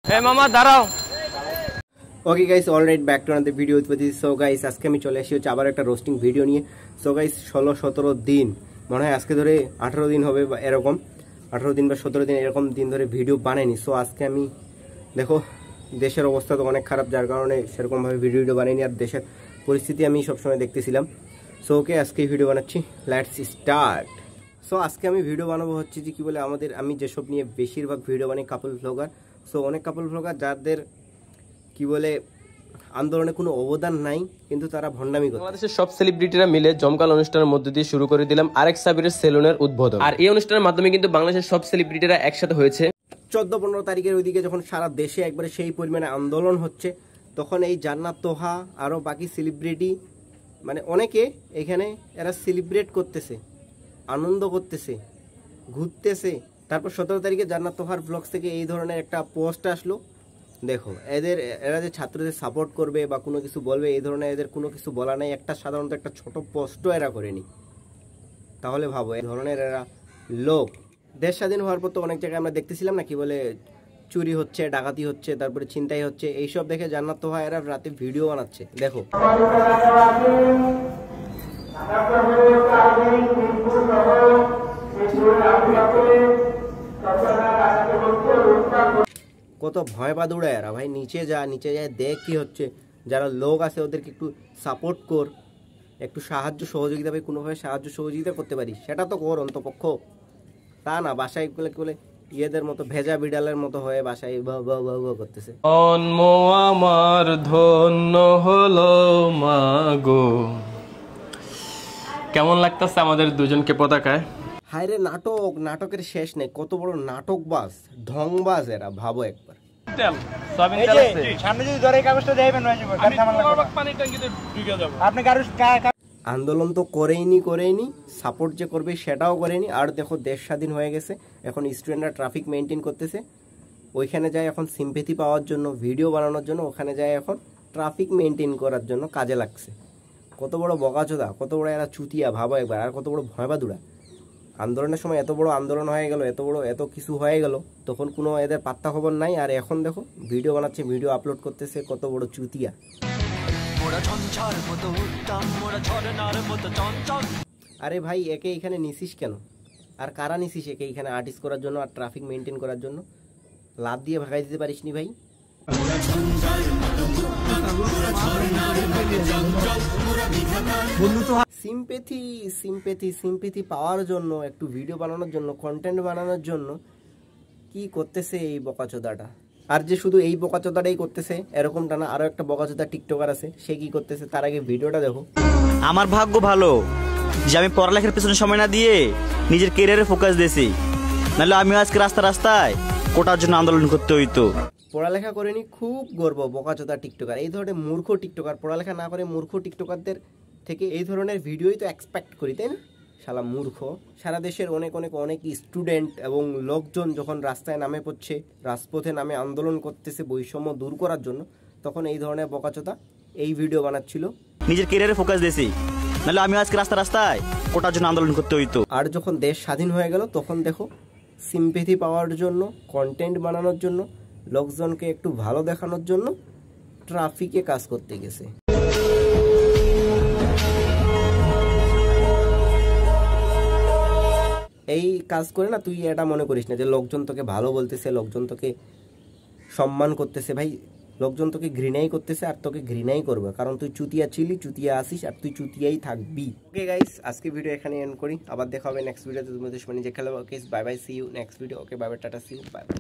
মামা দাঁড়াও। Okay guys, alright back to another video with this. So guys, আজকে আমি চলে আসি হচ্ছে আবার একটা রোস্টিং ভিডিও নিয়ে। সো গাইস, 16-17 দিন, মনে হয় আজকে ধরে 18 দিন হবে বা এরকম 18 দিন বা 17 দিন এরকম দিন ধরে ভিডিও বানাইনি। সো আজকে আমি দেখো দেশের অবস্থা তো অনেক খারাপ, যার কারণে সেরকমভাবে ভিডিও বানাইনি। আর দেশের পরিস্থিতি আমি সবসময় দেখতেছিলাম। সো ওকে, আজকে ভিডিও বানাচ্ছি, লেটস স্টার্ট। সো আজকে আমি ভিডিও বানাবো হচ্ছে যে কি বলে আমি যেসব নিয়ে বেশিরভাগ ভিডিও বানাই কাপল ভ্লগার। সো অনেক কাপল ভ্লগার যাদের কি বলে আন্দোলনে কোনো অবদান নাই, কিন্তু তারা ভণ্ডামি করে। বাংলাদেশের সব সেলিব্রিটিরা মিলে জমকাল অনুষ্ঠানের মধ্যে দিয়ে শুরু করে দিলাম আরেক সাবিরের সেলুনের উদ্বোধন। আর এই অনুষ্ঠানের মাধ্যমে কিন্তু বাংলাদেশের সব সেলিব্রিটিরা একসাথে হয়েছে। 14-15 তারিখের ওইদিকে যখন সারা দেশে একবারে সেই পরিমাণে আন্দোলন হচ্ছে, তখন এই জান্নাত তোহা আরও বাকি সেলিব্রিটি মানে অনেকে এখানে এরা সেলিব্রেট করতেছে, আনন্দ করতেছে, ঘুরতেছে। তারপর 17 তারিখে জান্নাত তোহার ব্লগস থেকে এই ধরনের একটা পোস্ট আসলো। দেখো এরা যে ছাত্রদের সাপোর্ট করবে বা কোনো কিছু বলবে, এই ধরনের এদের কোনো কিছু বলা নাই। সাধারণত একটা ছোট পোস্টও এরা করেনি। তাহলে ভাবো এই ধরনের এরা লোক। দেশ স্বাধীন হওয়ার পর তো অনেক জায়গায় আমরা দেখতেছিলাম না কি বলে চুরি হচ্ছে, ডাকাতি হচ্ছে, তারপরে ছিনতাই হচ্ছে। এইসব দেখে জান্নাত তোহা এরা রাতে ভিডিও বানাচ্ছে। দেখো কত ভয় পা দৌড়ায় এরা। ভাই নিচে যায় দেখ কি হচ্ছে। যারা লোক আছে ওদেরকে একটু সাপোর্ট কর, একটু সাহায্য সহযোগিতা, ভাই কোনোভাবে সাহায্য সহযোগিতা করতে পারি সেটা তো কর অন্তপক্ষ। তা না বাসায় বলে ইয়েদের মতো ভেজা বিড়ালের মতো হয়ে বাসায় করতেছে। জন্ম আমার ধন্য হলো মাগো। কেমন লাগতেছে আমাদের দুজনকে পতাকায়? হায় রে, নাটকের শেষ নেই। কত বড় নাটকবাজ, ঢংবাজ এরা, ভাবো একবার। আন্দোলন তো করেইনি, সাপোর্ট যে করবে সেটাও করেনি। আর দেখো দেশ স্বাধীন হয়ে গেছে, এখন স্টুডেন্টরা ট্রাফিক মেনটেন করতেছে। ওইখানে যায় এখন সিম্পেথি পাওয়ার জন্য, ভিডিও বানানোর জন্য, ওখানে যায় এখন ট্রাফিক মেনটেন করার জন্য কাজে লাগছে। কত বড় বকাচোদা, কত বড় এরা চুতিয়া, ভাবো একবার। আর কত বড় ভয়বাদুরা। আন্দোলনের সময় এত বড় আন্দোলন হয়ে গেল, এত কিছু হয়ে গেল, তখন কোনো এদের পাত্তা খবর নাই। আর এখন দেখো ভিডিও বানাচ্ছে, ভিডিও আপলোড করতেছে, কত বড় চুতিয়া। আরে ভাই, একে এখানে নিছিস কেন? আর কারা নিছিস একে এখানে? আর্টিস্ট করার জন্য আর ট্রাফিক মেনটেন করার জন্য? লাভ দিয়ে ভাগাই দিতে পারিস নি ভাই? সিম্পেথি পাওয়ার জন্য, একটু ভিডিও বানানোর জন্য, কন্টেন্ট বানানোর জন্য কি করতেছে এই বকাচোদাটা। আর যে শুধু এই বকাচোদাটাই করতেছে এরকমটা না, আরো একটা বকাচোদা টিকটকার আছে, সে কি করতেছে তার আগে ভিডিওটা দেখো। আমার ভাগ্য ভালো যে আমি পড়ালেখার পেছনে সময় না দিয়ে নিজের ক্যারিয়ারে ফোকাস দিয়েছি, নাহলে আমি আজকে রাস্তায় কোটার জন্য আন্দোলন করতে হইতো। পড়ালেখা করেনি, খুব গর্ব বকাচোদা টিকটকার। এই ধরনের মূর্খ টিকটকার, পড়ালেখা না করে মূর্খ টিকটকারদের থেকে এই ধরনের ভিডিওই তো এক্সপেক্ট করি, তাই না? শালা মূর্খ। সারা দেশের অনেক স্টুডেন্ট এবং লোকজন যখন রাস্তায় নামে পড়ছে, রাজপথে নামে আন্দোলন করতেছে বৈষম্য দূর করার জন্য, তখন এই ধরনের বকাচোদা এই ভিডিও বানাচ্ছিল। নিজের ক্যারিয়ারে ফোকাস দিয়েছি, নাহলে আমি আজকে রাস্তায় কোটার জন্য আন্দোলন করতে হইতো। আর যখন দেশ স্বাধীন হয়ে গেল, তখন দেখো সিম্পেথি পাওয়ার জন্য, কন্টেন্ট বানানোর জন্য, লোকজনকে একটু ভালো দেখানোর জন্য ট্রাফিকে কাজ করতে গেছে। এই কাজ করে না তুই এটা মনে করিস না যে লোকজন তোকে ভালো বলতেছে, লোকজন তোকে সম্মান করতেছে। ভাই লোকজন তোকে ঘৃণাই করতেছে, আর তোকে ঘৃণাই করবে, কারণ তুই চুতিয়া ছিলি, চুতিয়া আসিস, আর তুই চুতিয়াই থাকবি। ওকে গাইস, আজকে ভিডিও এখানে এন্ড করি। আবার দেখা হবে নেক্সট ভিডিওতে। তুমি দুশ্মনী যে খেলো। Okay bye bye, see you next video. Okay bye bye, tata, see you, bye by.